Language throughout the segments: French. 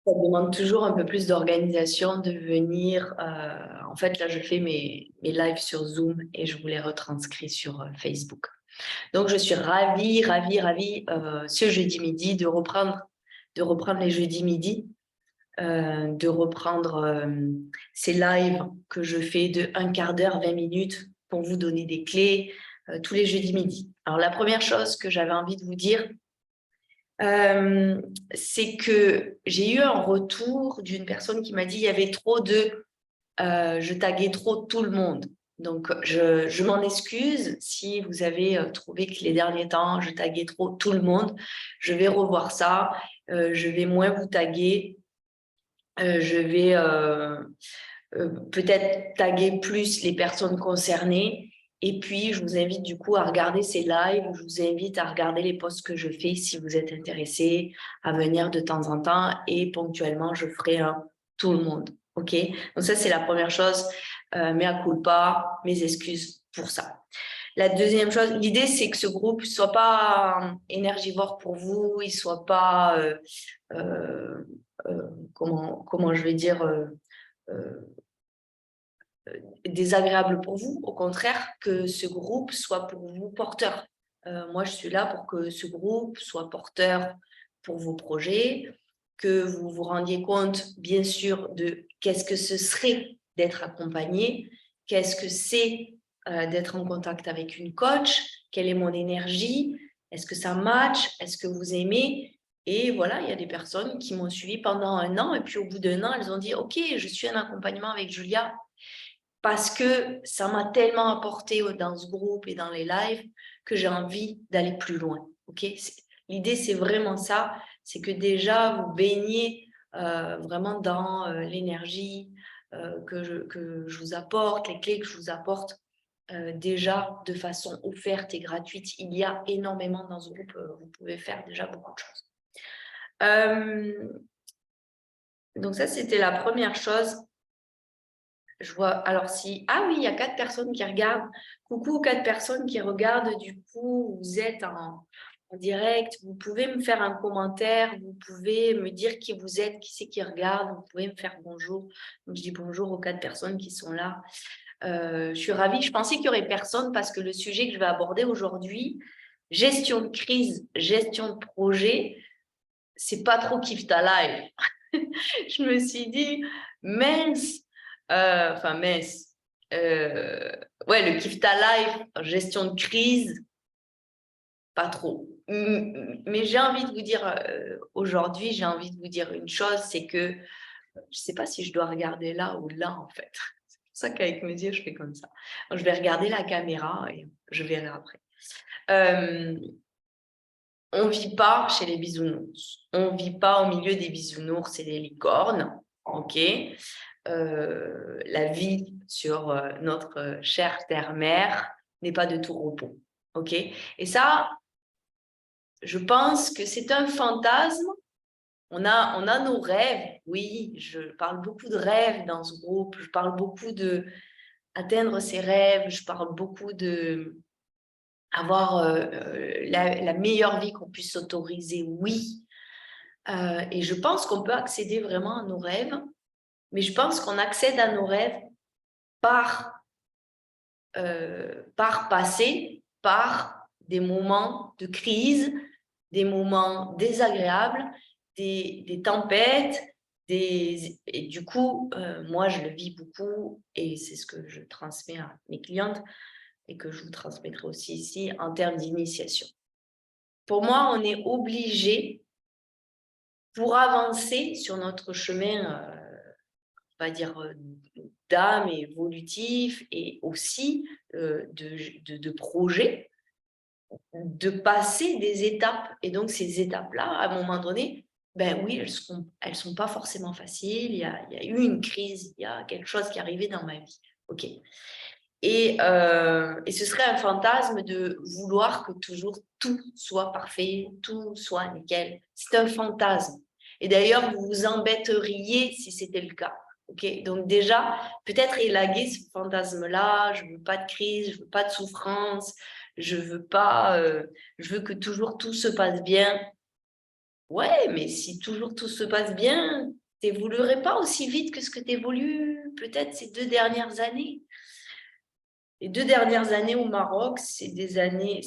Ça demande toujours un peu plus d'organisation de venir. En fait, là, je fais mes lives sur Zoom et je vous les retranscris sur Facebook. Donc, je suis ravie, ravie, ravie ce jeudi midi de reprendre les jeudis midi, de reprendre ces lives que je fais de un quart d'heure, 20 minutes pour vous donner des clés tous les jeudis midi. Alors, la première chose que j'avais envie de vous dire, c'est que j'ai eu un retour d'une personne qui m'a dit il y avait trop de... je taguais trop tout le monde. Donc, je m'en excuse si vous avez trouvé que les derniers temps, je taguais trop tout le monde. Je vais revoir ça. Je vais moins vous taguer. Je vais peut-être taguer plus les personnes concernées. Et puis, je vous invite du coup à regarder ces lives. Je vous invite à regarder les posts que je fais si vous êtes intéressés, à venir de temps en temps. Et ponctuellement, je ferai un tout le monde. OK? Donc ça, c'est la première chose. Mea culpa, mes excuses pour ça. La deuxième chose, l'idée, c'est que ce groupe ne soit pas énergivore pour vous, il ne soit pas, comment je vais dire, désagréable pour vous. Au contraire, que ce groupe soit pour vous porteur. Moi, je suis là pour que ce groupe soit porteur pour vos projets, que vous vous rendiez compte, bien sûr, de qu'est-ce que ce serait d'être accompagné, qu'est-ce que c'est d'être en contact avec une coach, quelle est mon énergie, est-ce que ça match, est-ce que vous aimez. Et voilà, il y a des personnes qui m'ont suivi pendant un an et puis au bout d'un an, elles ont dit « Ok, je suis en accompagnement avec Julia » parce que ça m'a tellement apporté dans ce groupe et dans les lives que j'ai envie d'aller plus loin. Okay, l'idée, c'est vraiment ça, c'est que déjà, vous baignez vraiment dans l'énergie que je vous apporte, les clés que je vous apporte déjà de façon offerte et gratuite. Il y a énormément dans ce groupe, vous pouvez faire déjà beaucoup de choses. Donc ça, c'était la première chose. Je vois, alors si, ah oui, il y a 4 personnes qui regardent. Coucou aux 4 personnes qui regardent, du coup, vous êtes en direct. Vous pouvez me faire un commentaire, vous pouvez me dire qui vous êtes, qui c'est qui regarde, vous pouvez me faire bonjour. Donc, je dis bonjour aux 4 personnes qui sont là. Je suis ravie. Je pensais qu'il n'y aurait personne parce que le sujet que je vais aborder aujourd'hui, gestion de crise, gestion de projet, c'est pas trop kiff ta life. Je me suis dit, mince, mince, ouais, le kiff ta life, gestion de crise, pas trop. Mais j'ai envie de vous dire, aujourd'hui, j'ai envie de vous dire une chose, c'est que je ne sais pas si je dois regarder là ou là, en fait. C'est pour ça qu'avec mes yeux, je fais comme ça. Donc, je vais regarder la caméra et je verrai après. On ne vit pas chez les bisounours. On ne vit pas au milieu des bisounours et des licornes. OK. La vie sur notre chère terre-mère n'est pas de tout repos. OK. Et ça, je pense que c'est un fantasme. On a nos rêves. Oui, je parle beaucoup de rêves dans ce groupe. Je parle beaucoup de atteindre ses rêves. Je parle beaucoup de avoir la meilleure vie qu'on puisse s'autoriser. Oui. Et je pense qu'on peut accéder vraiment à nos rêves. Mais je pense qu'on accède à nos rêves par passer par des moments de crise, des moments désagréables, des tempêtes, et du coup, moi, je le vis beaucoup et c'est ce que je transmets à mes clientes et que je vous transmettrai aussi ici en termes d'initiation. Pour moi, on est obligé, pour avancer sur notre chemin, on va dire, d'âme évolutif et aussi de projet, de passer des étapes. Et donc, ces étapes-là, à un moment donné, ben oui, elles sont pas forcément faciles. Il y a eu une crise, il y a quelque chose qui est arrivé dans ma vie. OK. Et ce serait un fantasme de vouloir que toujours tout soit parfait, tout soit nickel. C'est un fantasme. Et d'ailleurs, vous vous embêteriez si c'était le cas. Okay, donc déjà, peut-être élaguer ce fantasme-là, je ne veux pas de crise, je ne veux pas de souffrance, je veux que toujours tout se passe bien. Ouais, mais si toujours tout se passe bien, Tu n'évoluerais pas aussi vite que ce que tu évolues peut-être ces 2 dernières années. Les 2 dernières années au Maroc, c'est des années,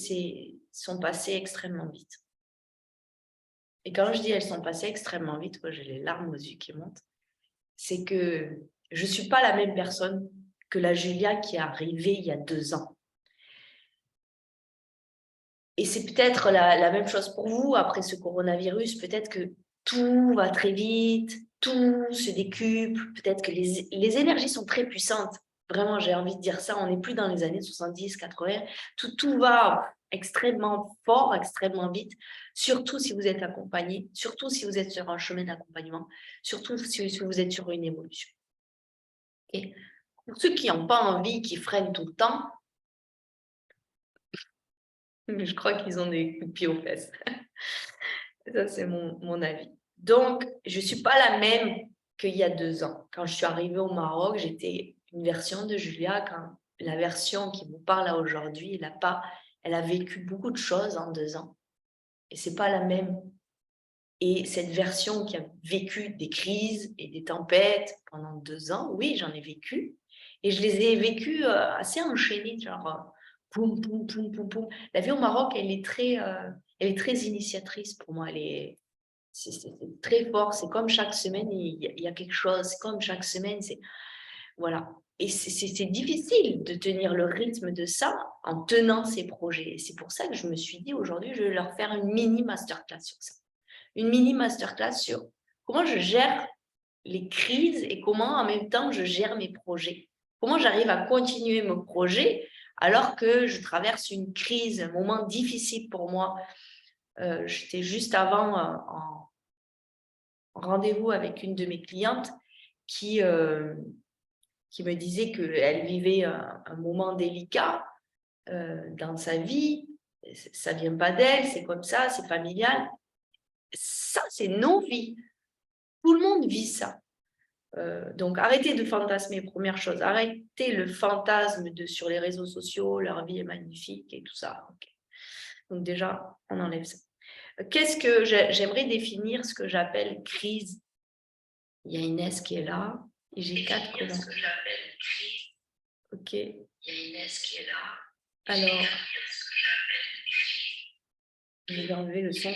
sont passées extrêmement vite. Et quand je dis elles sont passées extrêmement vite, moi j'ai les larmes aux yeux qui montent, c'est que je ne suis pas la même personne que la Julia qui est arrivée il y a 2 ans. Et c'est peut-être la même chose pour vous après ce coronavirus. Peut-être que tout va très vite, tout se décuple. Peut-être que les énergies sont très puissantes. Vraiment, j'ai envie de dire ça. On n'est plus dans les années 70, 80. Tout va extrêmement fort, extrêmement vite. Surtout si vous êtes accompagné, surtout si vous êtes sur un chemin d'accompagnement, surtout si vous êtes sur une évolution. Okay. Pour ceux qui n'ont pas envie, qui freinent tout le temps, je crois qu'ils ont des coups de pied aux fesses. Ça, c'est mon avis. Donc, je ne suis pas la même qu'il y a 2 ans. Quand je suis arrivée au Maroc, j'étais une version de Julia. Quand la version qui vous parle aujourd'hui, elle a vécu beaucoup de choses en 2 ans. Et ce n'est pas la même. Et cette version qui a vécu des crises et des tempêtes pendant 2 ans, oui, j'en ai vécu. Et je les ai vécues assez enchaînées, genre poum, poum, poum, poum, poum. La vie au Maroc, elle est très initiatrice pour moi. C'est très fort. C'est comme chaque semaine, il y a quelque chose. C'est comme chaque semaine, voilà. Et c'est difficile de tenir le rythme de ça en tenant ces projets. Et c'est pour ça que je me suis dit aujourd'hui, je vais leur faire une mini masterclass sur ça. Une mini masterclass sur comment je gère les crises et comment en même temps je gère mes projets. Comment j'arrive à continuer mon projet alors que je traverse une crise, un moment difficile pour moi. J'étais juste avant en rendez-vous avec une de mes clientes qui me disait qu'elle vivait un moment délicat dans sa vie. Ça ne vient pas d'elle, c'est comme ça, c'est familial. Ça, c'est nos vies. Tout le monde vit ça. Donc, arrêtez de fantasmer, première chose. Arrêtez le fantasme sur les réseaux sociaux, leur vie est magnifique et tout ça. Okay. Donc déjà, on enlève ça. Qu'est-ce que j'aimerais définir ce que j'appelle crise. Il y a Inès qui est là. Et j'ai 4 commentaires. Ok. Il y a Inès qui est là. Alors, je vais enlever le son.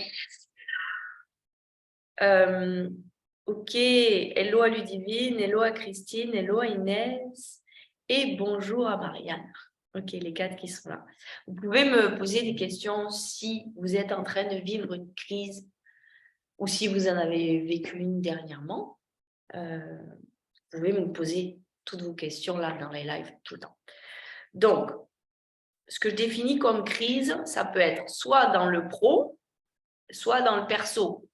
Ok. Hello à Ludivine, hello à Christine, hello à Inès. Et bonjour à Marianne. Ok, les 4 qui sont là. Vous pouvez me poser des questions si vous êtes en train de vivre une crise ou si vous en avez vécu une dernièrement. Vous pouvez me poser toutes vos questions là dans les lives tout le temps. Donc, ce que je définis comme crise, ça peut être soit dans le pro, soit dans le perso.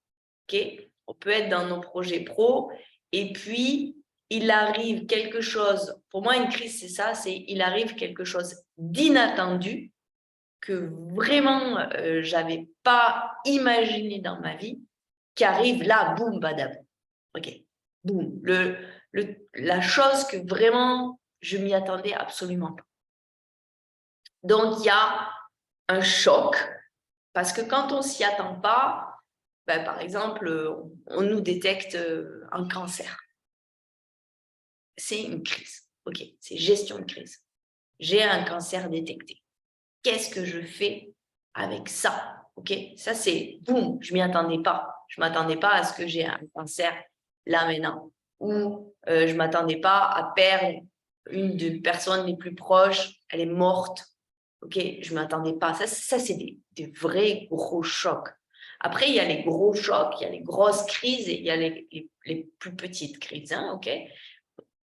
Okay, on peut être dans nos projets pro et puis il arrive quelque chose. Pour moi, une crise, c'est ça, il arrive quelque chose d'inattendu que vraiment j'avais pas imaginé dans ma vie, qui arrive là, boum, badab. Ok, boum. La chose que vraiment je m'y attendais absolument pas. Donc, il y a un choc, parce que quand on s'y attend pas, ben, par exemple, on nous détecte un cancer. C'est une crise. Ok, c'est gestion de crise. J'ai un cancer détecté. Qu'est-ce que je fais avec ça? Ok, ça c'est boum, je m'y attendais pas. Je m'attendais pas à ce que j'ai un cancer là maintenant. Ou je m'attendais pas à perdre une des personnes les plus proches, elle est morte. Ok, je m'attendais pas. Ça c'est des vrais gros chocs. Après, il y a les gros chocs, il y a les grosses crises et il y a les plus petites crises. Hein, ok.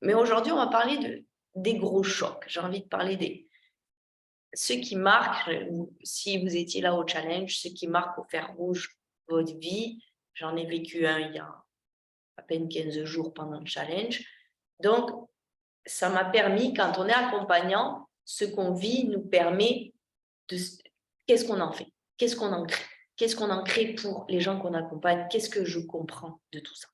Mais aujourd'hui, on va parler des gros chocs. J'ai envie de parler ceux qui marquent, si vous étiez là au challenge, ceux qui marquent au fer rouge votre vie. J'en ai vécu un il y a à peine 15 jours pendant le challenge. Donc, ça m'a permis, quand on est accompagnant, ce qu'on vit nous permet de... Qu'est-ce qu'on en fait? Qu'est-ce qu'on en crée? Qu'est-ce qu'on en crée pour les gens qu'on accompagne? Qu'est-ce que je comprends de tout ça?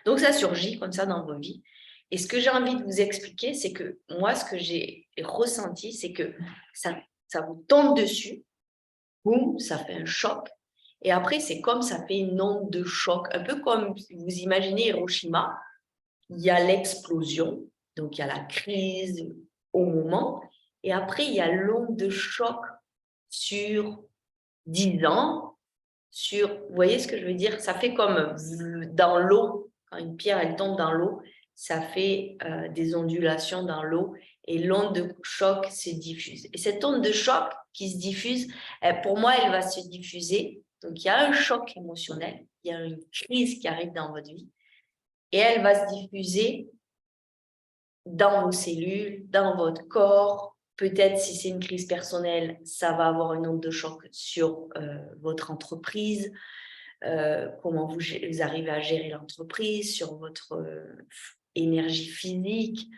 Donc, ça surgit comme ça dans vos vies. Et ce que j'ai envie de vous expliquer, c'est que moi, ce que j'ai ressenti, c'est que ça vous tombe dessus, boum, ça fait un choc. Et après, c'est comme ça fait une onde de choc, un peu comme vous imaginez Hiroshima, il y a l'explosion, donc il y a la crise au moment, et après, il y a l'onde de choc sur 10 ans, vous voyez ce que je veux dire? Ça fait comme dans l'eau, quand une pierre, elle tombe dans l'eau, ça fait des ondulations dans l'eau et l'onde de choc se diffuse. Et cette onde de choc qui se diffuse, pour moi, elle va se diffuser. Donc, il y a un choc émotionnel, il y a une crise qui arrive dans votre vie et elle va se diffuser dans vos cellules, dans votre corps. Peut-être si c'est une crise personnelle, ça va avoir une onde de choc sur votre entreprise, comment vous arrivez à gérer l'entreprise, sur votre énergie physique,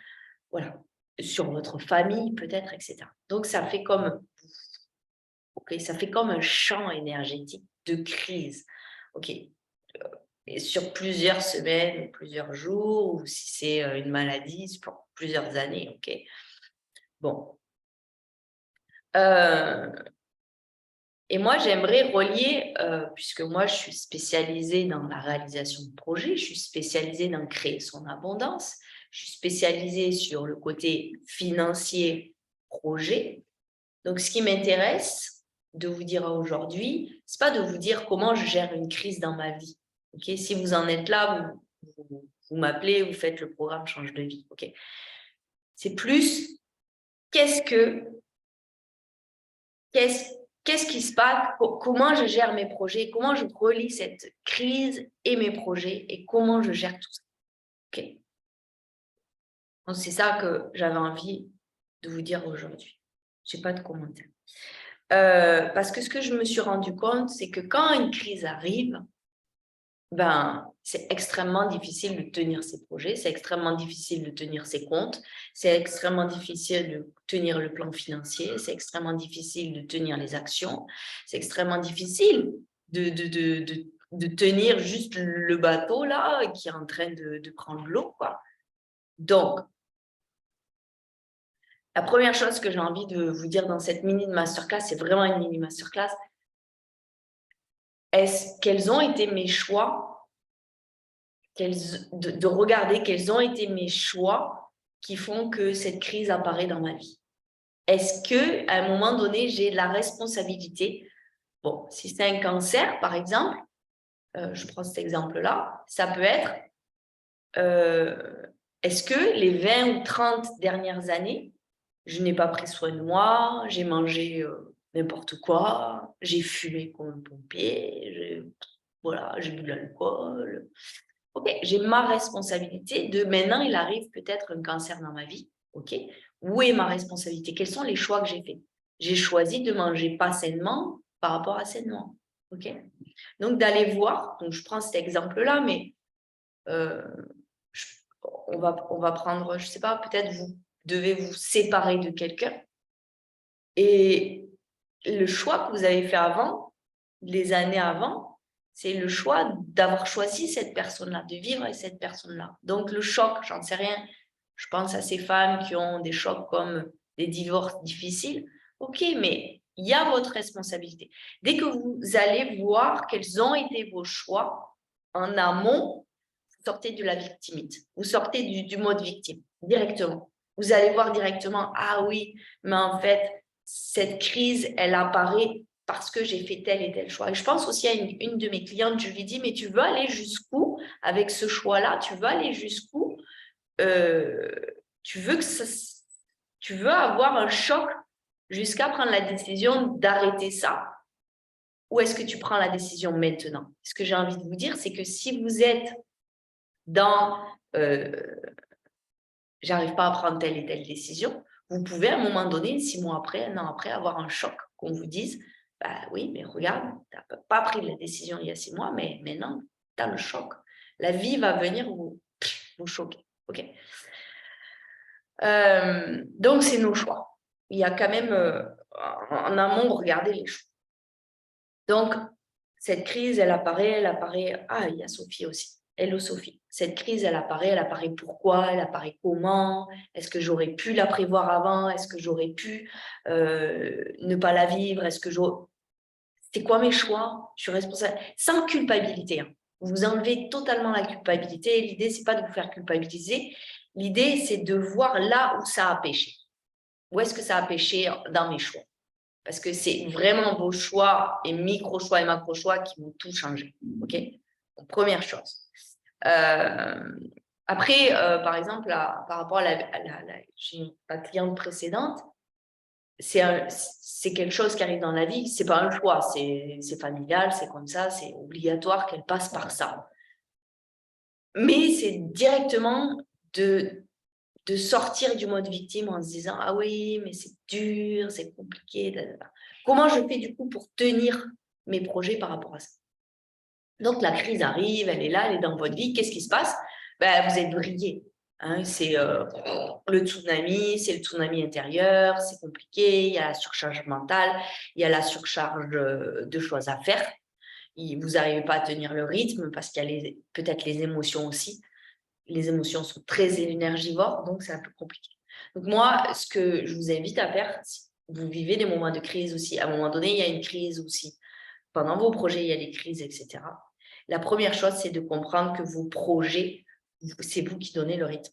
voilà, sur votre famille peut-être, etc. Donc ça fait comme, ça fait comme un champ énergétique de crise, ok. Et sur plusieurs semaines, plusieurs jours, ou si c'est une maladie, c'est pour plusieurs années, ok. Bon. Et moi, j'aimerais relier, puisque moi, je suis spécialisée dans la réalisation de projets, je suis spécialisée dans créer son abondance, je suis spécialisée sur le côté financier projet. Donc, ce qui m'intéresse de vous dire aujourd'hui, ce n'est pas de vous dire comment je gère une crise dans ma vie. Okay? Si vous en êtes là, vous m'appelez, vous faites le programme Change de vie. Okay? C'est plus, qu'est-ce qui se passe, comment je gère mes projets, comment je relie cette crise et mes projets et comment je gère tout ça. Okay. Donc, c'est ça que j'avais envie de vous dire aujourd'hui. Je n'ai pas de commentaires. Parce que ce que je me suis rendu compte, c'est que quand une crise arrive, ben, c'est extrêmement difficile de tenir ses projets, c'est extrêmement difficile de tenir ses comptes, c'est extrêmement difficile de tenir le plan financier, c'est extrêmement difficile de tenir les actions, c'est extrêmement difficile de tenir juste le bateau là qui est en train de prendre l'eau, quoi. Donc, la première chose que j'ai envie de vous dire dans cette mini masterclass, c'est vraiment une mini masterclass, quels ont été mes choix, de regarder quels ont été mes choix qui font que cette crise apparaît dans ma vie. Est-ce qu'à un moment donné, j'ai la responsabilité? Bon, si c'est un cancer, par exemple, je prends cet exemple-là, ça peut être, est-ce que les 20 ou 30 dernières années, je n'ai pas pris soin de moi, j'ai mangé n'importe quoi, j'ai fumé comme un pompier, voilà, j'ai bu de l'alcool. Ok, j'ai ma responsabilité de maintenant, il arrive peut-être un cancer dans ma vie. Ok, où est ma responsabilité? Quels sont les choix que j'ai faits? J'ai choisi de manger pas sainement par rapport à sainement. Ok, donc d'aller voir, donc je prends cet exemple-là, mais on va prendre, je sais pas, peut-être vous devez vous séparer de quelqu'un et le choix que vous avez fait avant, les années avant, c'est le choix d'avoir choisi cette personne-là, de vivre avec cette personne-là. Donc, le choc, j'en sais rien. Je pense à ces femmes qui ont des chocs comme des divorces difficiles. OK, mais il y a votre responsabilité. Dès que vous allez voir quels ont été vos choix en amont, vous sortez de la victimite. Vous sortez du mode victime directement. Vous allez voir directement, ah oui, mais en fait, cette crise, elle apparaît parce que j'ai fait tel et tel choix. Et je pense aussi à une de mes clientes, je lui dis, mais tu veux aller jusqu'où avec ce choix-là? Tu veux aller jusqu'où? Tu veux avoir un choc jusqu'à prendre la décision d'arrêter ça? Ou est-ce que tu prends la décision maintenant? Ce que j'ai envie de vous dire, c'est que si vous êtes dans j'arrive pas à prendre telle et telle décision, vous pouvez à un moment donné, 6 mois après, 1 an après, avoir un choc, qu'on vous dise, bah oui, mais regarde, tu n'as pas pris la décision il y a 6 mois, mais maintenant, tu as le choc. La vie va venir vous choquer. Okay. Donc, c'est nos choix. Il y a quand même, en amont, regardez les choix. Donc, cette crise, elle apparaît, ah, il y a Sophie aussi. Hello Sophie. Cette crise, elle apparaît pourquoi, elle apparaît comment, est-ce que j'aurais pu la prévoir avant, est-ce que j'aurais pu ne pas la vivre, est-ce que C'est quoi mes choix? Je suis responsable. Sans culpabilité. Hein. Vous enlevez totalement la culpabilité. L'idée, c'est pas de vous faire culpabiliser. L'idée, c'est de voir là où ça a péché. Où est-ce que ça a péché dans mes choix? Parce que c'est vraiment vos choix et micro-choix et macro-choix qui vont tout changer. OK? Donc, première chose. Après, par exemple, par rapport à la cliente précédente, c'est quelque chose qui arrive dans la vie, c'est pas un choix, c'est familial, c'est comme ça, c'est obligatoire qu'elle passe par ça. Mais c'est directement de sortir du mode victime en se disant « Ah oui, mais c'est dur, c'est compliqué. » Comment je fais du coup pour tenir mes projets par rapport à ça? Donc la crise arrive, elle est là, elle est dans votre vie. Qu'est-ce qui se passe? Vous êtes vrillé. Hein, c'est le tsunami intérieur, c'est compliqué, il y a la surcharge mentale, il y a la surcharge de choses à faire. Vous n'arrivez pas à tenir le rythme parce qu'il y a peut-être les émotions aussi. Les émotions sont très énergivores, donc c'est un peu compliqué. Donc moi, ce que je vous invite à faire, si vous vivez des moments de crise aussi, à un moment donné, il y a une crise aussi. Pendant vos projets, il y a des crises, etc. La première chose, c'est de comprendre que vos projets, c'est vous qui donnez le rythme.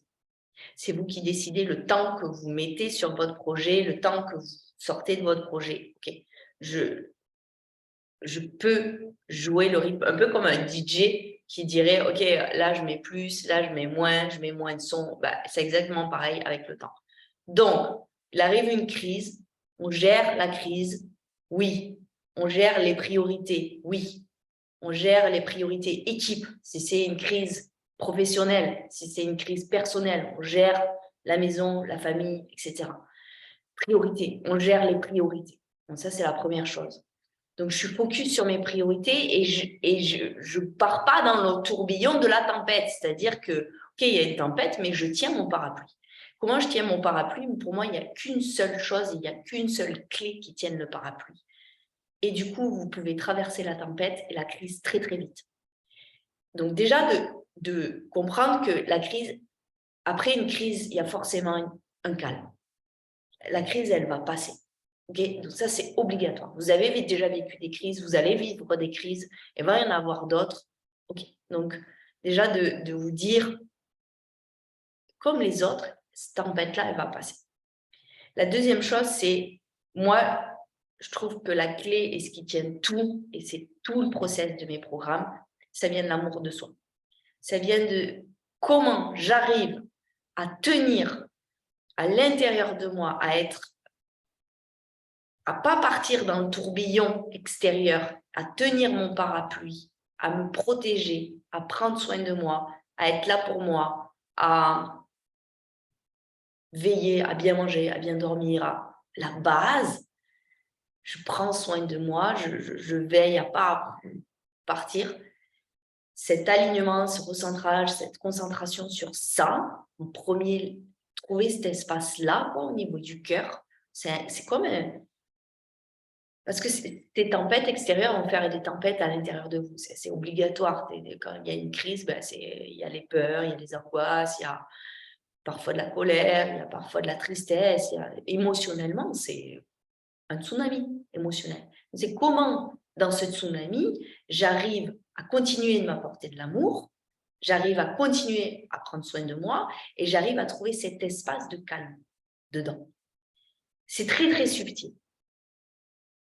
C'est vous qui décidez le temps que vous mettez sur votre projet, le temps que vous sortez de votre projet. Okay. Je peux jouer le rythme, un peu comme un DJ qui dirait, OK, là, je mets plus, là, je mets moins de son. C'est exactement pareil avec le temps. Donc, il arrive une crise, on gère la crise, oui. On gère les priorités, oui. On gère les priorités équipe, si c'est une crise professionnelle, si c'est une crise personnelle, on gère la maison, la famille, etc. Priorité, on gère les priorités. Donc ça, c'est la première chose. Donc, je suis focus sur mes priorités et je pars pas dans le tourbillon de la tempête. C'est-à-dire que, OK, il y a une tempête, mais je tiens mon parapluie. Comment je tiens mon parapluie? Pour moi, il n'y a qu'une seule chose, il n'y a qu'une seule clé qui tienne le parapluie. Et du coup, vous pouvez traverser la tempête et la crise très, très vite. Donc déjà, de comprendre que la crise, après une crise, il y a forcément un calme. La crise, elle va passer. Okay, donc ça, c'est obligatoire. Vous avez déjà vécu des crises, vous allez vivre des crises, et il va y en avoir d'autres. Okay. Donc, déjà, de vous dire, comme les autres, cette tempête-là, elle va passer. La deuxième chose, c'est, moi, je trouve que la clé et ce qui tient tout, et c'est tout le process de mes programmes, ça vient de l'amour de soi. Ça vient de comment j'arrive à tenir à l'intérieur de moi, à pas partir dans le tourbillon extérieur, à tenir mon parapluie, à me protéger, à prendre soin de moi, à être là pour moi, à veiller, à bien manger, à bien dormir, à la base. Je prends soin de moi, je veille à pas partir. Cet alignement, ce recentrage, cette concentration sur ça, en premier, trouver cet espace-là au niveau du cœur, c'est comme parce que tes tempêtes extérieures vont faire des tempêtes à l'intérieur de vous. C'est obligatoire. Quand il y a une crise, il y a les peurs, il y a les angoisses, il y a parfois de la colère, il y a parfois de la tristesse. Émotionnellement, c'est un tsunami émotionnel. C'est comment, dans ce tsunami, j'arrive à continuer de m'apporter de l'amour, j'arrive à continuer à prendre soin de moi et j'arrive à trouver cet espace de calme dedans. C'est très, très subtil.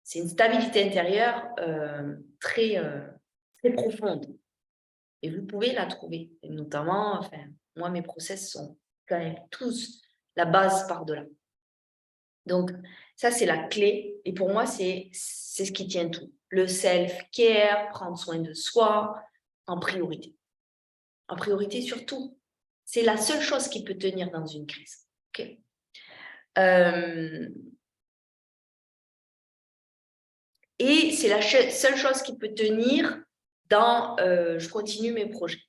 C'est une stabilité intérieure très, très profonde. Et vous pouvez la trouver. Et notamment, moi, mes process sont quand même tous la base par-delà. Donc, ça, c'est la clé. Et pour moi, c'est ce qui tient tout. Le self-care, prendre soin de soi, en priorité. En priorité surtout. C'est la seule chose qui peut tenir dans une crise. Okay. Et c'est la seule chose qui peut tenir dans je continue mes projets.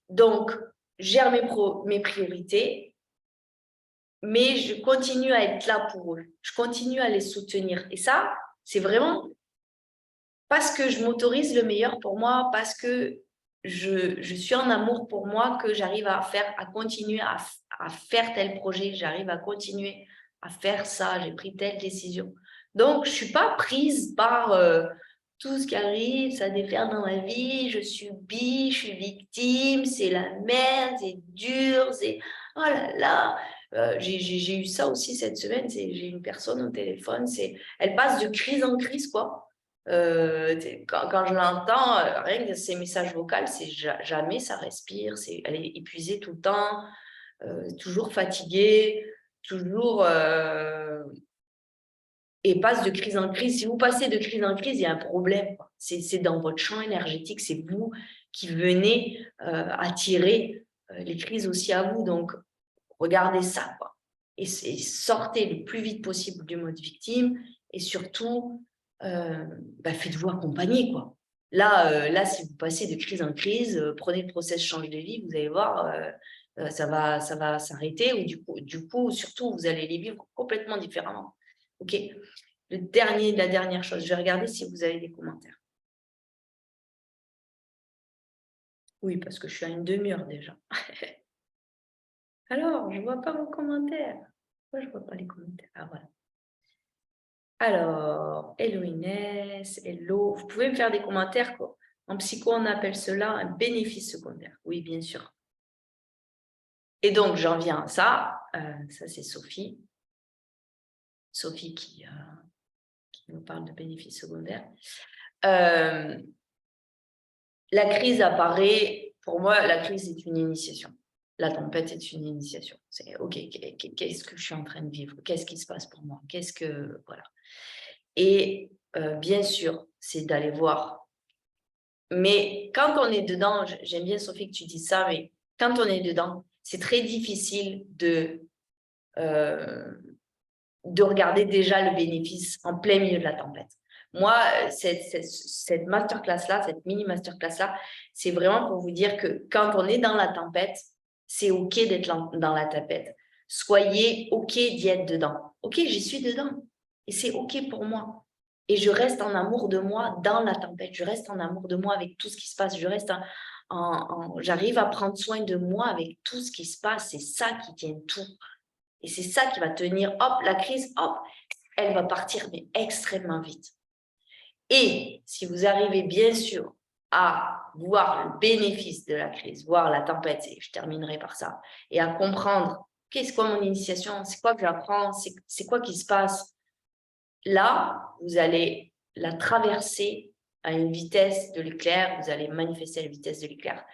Donc, je gère mes priorités, mais je continue à être là pour eux. Je continue à les soutenir. Et ça, c'est vraiment parce que je m'autorise le meilleur pour moi, parce que je suis en amour pour moi, que j'arrive à continuer à faire tel projet, j'arrive à continuer à faire ça, j'ai pris telle décision. Donc, je ne suis pas prise par tout ce qui arrive, ça déferle dans ma vie, je subis, je suis victime, c'est la merde, c'est dur, c'est... Oh là là, j'ai eu ça aussi cette semaine, j'ai une personne au téléphone, elle passe de crise en crise, quoi. Quand je l'entends, rien que ces messages vocaux, c'est jamais ça respire, elle est épuisée tout le temps, toujours fatiguée, toujours... et passe de crise en crise. Si vous passez de crise en crise, il y a un problème. C'est dans votre champ énergétique, c'est vous qui venez attirer les crises aussi à vous. Donc, regardez ça, quoi. Et sortez le plus vite possible du mode victime et surtout, faites-vous accompagner, quoi. Là, si vous passez de crise en crise, prenez le process change de vie, vous allez voir, ça va s'arrêter ou du coup, surtout, vous allez les vivre complètement différemment. OK. La dernière chose, je vais regarder si vous avez des commentaires. Oui, parce que je suis à une demi-heure déjà. Alors, je ne vois pas vos commentaires. Pourquoi je ne vois pas les commentaires? Ah, voilà. Alors, hello Inès, hello. Vous pouvez me faire des commentaires, quoi. En psycho, on appelle cela un bénéfice secondaire. Oui, bien sûr. Et donc, j'en viens à ça. Ça, c'est Sophie. Sophie qui nous parle de bénéfice secondaire. La crise apparaît, pour moi, la crise est une initiation. La tempête est une initiation. C'est OK, qu'est-ce que je suis en train de vivre? Qu'est-ce qui se passe pour moi? Voilà. Et bien sûr, c'est d'aller voir. Mais quand on est dedans, j'aime bien Sophie que tu dis ça, mais quand on est dedans, c'est très difficile de regarder déjà le bénéfice en plein milieu de la tempête. Moi, cette masterclass-là, cette mini masterclass-là, c'est vraiment pour vous dire que quand on est dans la tempête, c'est OK d'être dans la tempête. Soyez OK d'y être dedans. OK, j'y suis dedans. Et c'est OK pour moi. Et je reste en amour de moi dans la tempête. Je reste en amour de moi avec tout ce qui se passe. Je reste j'arrive à prendre soin de moi avec tout ce qui se passe. C'est ça qui tient tout. Et c'est ça qui va tenir, hop, la crise, hop, elle va partir, mais extrêmement vite. Et si vous arrivez bien sûr à voir le bénéfice de la crise, voir la tempête, et je terminerai par ça, et à comprendre qu'est-ce quoi mon initiation, c'est quoi que j'apprends, c'est quoi qui se passe, là, vous allez la traverser à une vitesse de l'éclair, vous allez manifester la vitesse de l'éclair.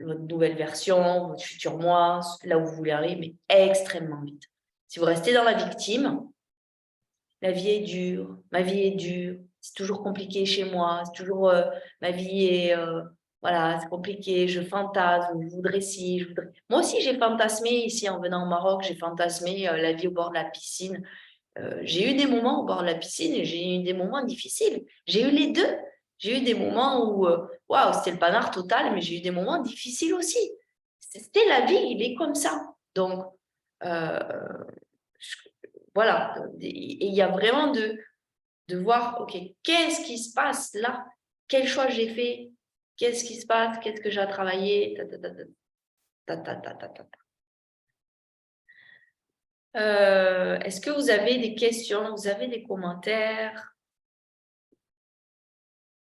Votre nouvelle version, votre futur moi, là où vous voulez aller, mais extrêmement vite. Si vous restez dans la victime, la vie est dure, ma vie est dure, c'est toujours compliqué chez moi, c'est toujours, ma vie est, voilà, c'est compliqué, je fantasme, je voudrais ci, je voudrais... Moi aussi, j'ai fantasmé ici en venant au Maroc, j'ai fantasmé la vie au bord de la piscine. J'ai eu des moments au bord de la piscine et j'ai eu des moments difficiles. J'ai eu les deux. J'ai eu des moments où, waouh, c'était le panard total, mais j'ai eu des moments difficiles aussi. C'était la vie, il est comme ça. Donc, euh, voilà. Et il y a vraiment de voir, OK, qu'est-ce qui se passe là? Quel choix j'ai fait? Qu'est-ce qui se passe? Qu'est-ce que j'ai à travailler? Est-ce que vous avez des questions? Vous avez des commentaires?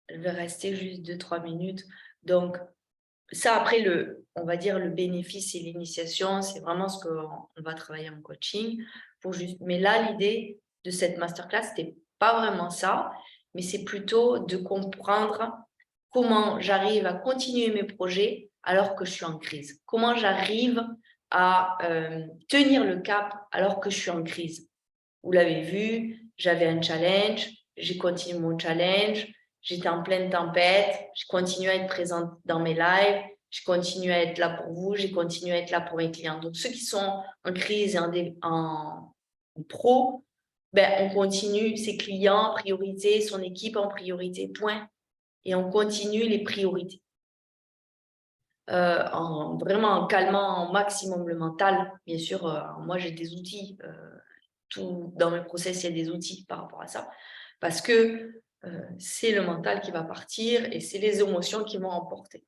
Je vais rester juste 2-3 minutes. Donc, ça, après, on va dire le bénéfice et l'initiation, c'est vraiment ce qu'on va travailler en coaching. Mais là, l'idée de cette masterclass, c'était pas vraiment ça, mais c'est plutôt de comprendre comment j'arrive à continuer mes projets alors que je suis en crise. Comment j'arrive à tenir le cap alors que je suis en crise. Vous l'avez vu, j'avais un challenge, j'ai continué mon challenge, j'étais en pleine tempête, je continue à être présente dans mes lives, je continue à être là pour vous, j'ai continué à être là pour mes clients. Donc, ceux qui sont en crise et en pro, on continue ses clients en priorité, son équipe en priorité, point. Et on continue les priorités. Vraiment en calmant au maximum le mental. Bien sûr, moi, j'ai des outils. Tout dans mes process, il y a des outils par rapport à ça. Parce que c'est le mental qui va partir et c'est les émotions qui vont emporter.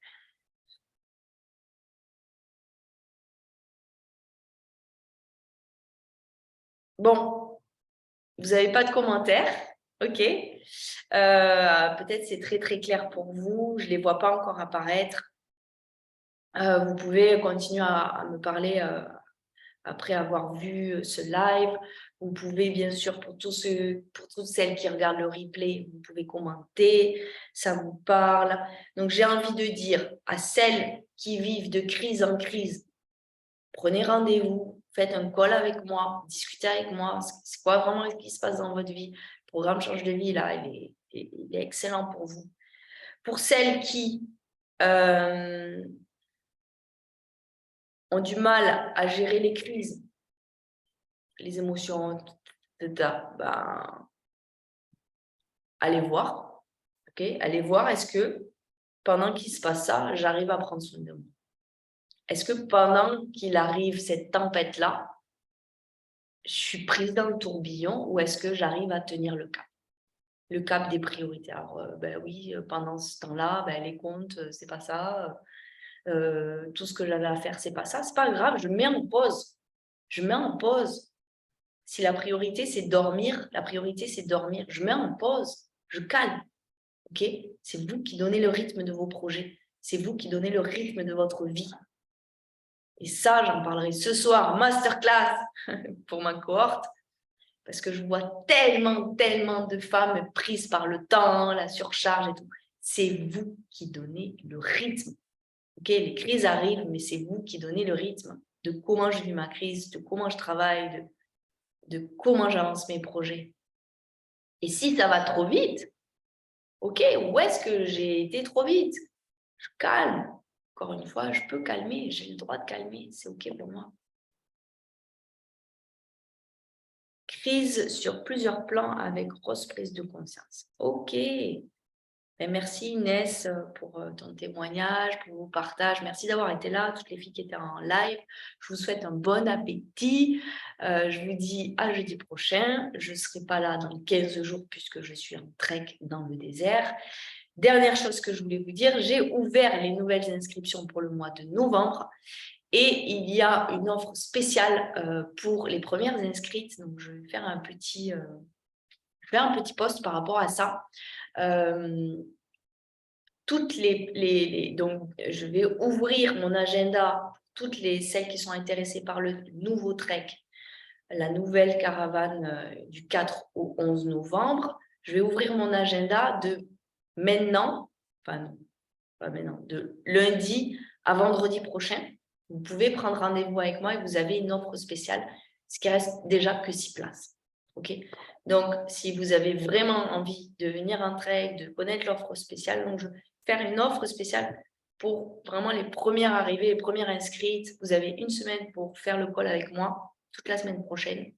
Bon, Vous n'avez pas de commentaires? Ok. Peut-être c'est très très clair pour vous. Je ne les vois pas encore apparaître. Vous pouvez continuer à me parler après avoir vu ce live. Vous pouvez bien sûr, pour toutes celles qui regardent le replay, vous pouvez commenter, ça vous parle. Donc j'ai envie de dire à celles qui vivent de crise en crise, prenez rendez-vous, faites un call avec moi, discutez avec moi, c'est quoi vraiment ce qui se passe dans votre vie. Le programme Change de vie, là, il est excellent pour vous. Pour celles qui ont du mal à gérer les crises, les émotions, ben, allez voir. Okay, allez voir, est-ce que pendant qu'il se passe ça, j'arrive à prendre soin de moi? Est-ce que pendant qu'il arrive cette tempête-là, je suis prise dans le tourbillon ou est-ce que j'arrive à tenir le cap des priorités? Alors, ben oui, pendant ce temps-là, ben, les comptes, c'est pas ça. Tout ce que j'avais à faire, c'est pas ça. C'est pas grave, je mets en pause. Je mets en pause. Si la priorité, c'est dormir, la priorité, c'est dormir. Je mets en pause. Je calme. Ok? C'est vous qui donnez le rythme de vos projets. C'est vous qui donnez le rythme de votre vie. Et ça, j'en parlerai ce soir, masterclass pour ma cohorte, parce que je vois tellement, tellement de femmes prises par le temps, la surcharge et tout. C'est vous qui donnez le rythme. Ok? Les crises arrivent, mais c'est vous qui donnez le rythme de comment je vis ma crise, de comment je travaille, de comment j'avance mes projets. Et si ça va trop vite, ok, où est-ce que j'ai été trop vite? Je calme. Encore une fois, je peux calmer, j'ai le droit de calmer, c'est ok pour moi. Crise sur plusieurs plans avec grosse prise de conscience. Ok. Ben, merci Inès pour ton témoignage, pour vos partages. Merci d'avoir été là, toutes les filles qui étaient en live. Je vous souhaite un bon appétit. Je vous dis à jeudi prochain. Je ne serai pas là dans 15 jours puisque je suis en trek dans le désert. Dernière chose que je voulais vous dire, j'ai ouvert les nouvelles inscriptions pour le mois de novembre et il y a une offre spéciale pour les premières inscrites. Donc, je vais faire un petit post par rapport à ça. Donc, je vais ouvrir mon agenda pour toutes celles qui sont intéressées par le nouveau trek, la nouvelle caravane du 4 au 11 novembre. Je vais ouvrir mon agenda de maintenant, enfin non, pas maintenant, de lundi à vendredi prochain. Vous pouvez prendre rendez-vous avec moi et vous avez une offre spéciale, ce qui reste déjà que 6 places. Ok? Donc, si vous avez vraiment envie de venir en trek, de connaître l'offre spéciale, donc je vais faire une offre spéciale pour vraiment les premières arrivées, les premières inscrites. Vous avez une semaine pour faire le call avec moi, toute la semaine prochaine.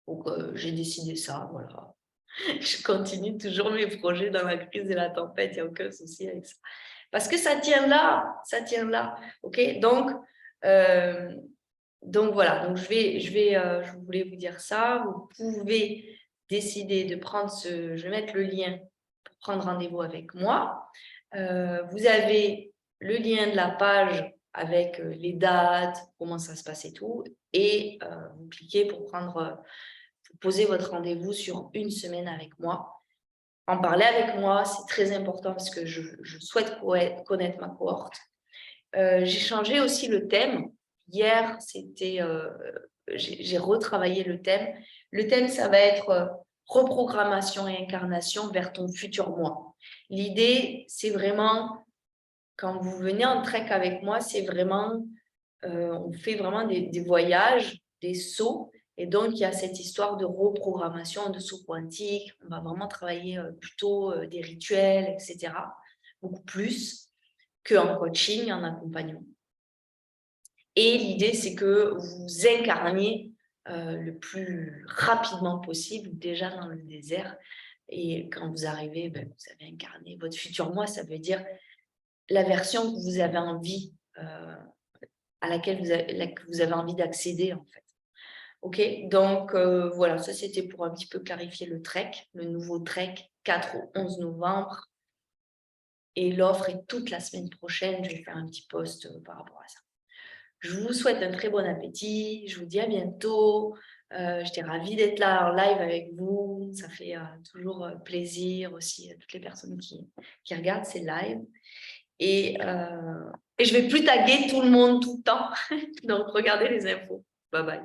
Donc, j'ai décidé ça, voilà. Je continue toujours mes projets dans la crise et la tempête, il n'y a aucun souci avec ça. Parce que ça tient là, ok? Donc voilà, donc je voulais vous dire ça. Vous pouvez décider de prendre je vais mettre le lien pour prendre rendez-vous avec moi. Vous avez le lien de la page avec les dates, comment ça se passe et tout, et vous cliquez pour poser votre rendez-vous sur une semaine avec moi. En parler avec moi, c'est très important parce que je souhaite connaître ma cohorte. J'ai changé aussi le thème. Hier, j'ai retravaillé le thème. Le thème, ça va être reprogrammation et incarnation vers ton futur moi. L'idée, c'est vraiment, quand vous venez en trek avec moi, c'est vraiment, on fait vraiment des voyages, des sauts. Et donc, il y a cette histoire de reprogrammation, de saut quantique. On va vraiment travailler plutôt des rituels, etc. Beaucoup plus qu'en coaching, en accompagnement. Et l'idée, c'est que vous incarniez le plus rapidement possible, déjà dans le désert. Et quand vous arrivez, vous avez incarné votre futur moi. Ça veut dire la version que vous avez envie, à laquelle vous avez envie d'accéder, en fait. Ok, donc voilà, ça c'était pour un petit peu clarifier le trek, le nouveau trek 4 au 11 novembre. Et l'offre est toute la semaine prochaine. Je vais faire un petit post par rapport à ça. Je vous souhaite un très bon appétit. Je vous dis à bientôt. J'étais ravie d'être là en live avec vous. Ça fait toujours plaisir aussi à toutes les personnes qui regardent ces lives. Et je vais plus taguer tout le monde tout le temps. Donc, regardez les infos. Bye bye.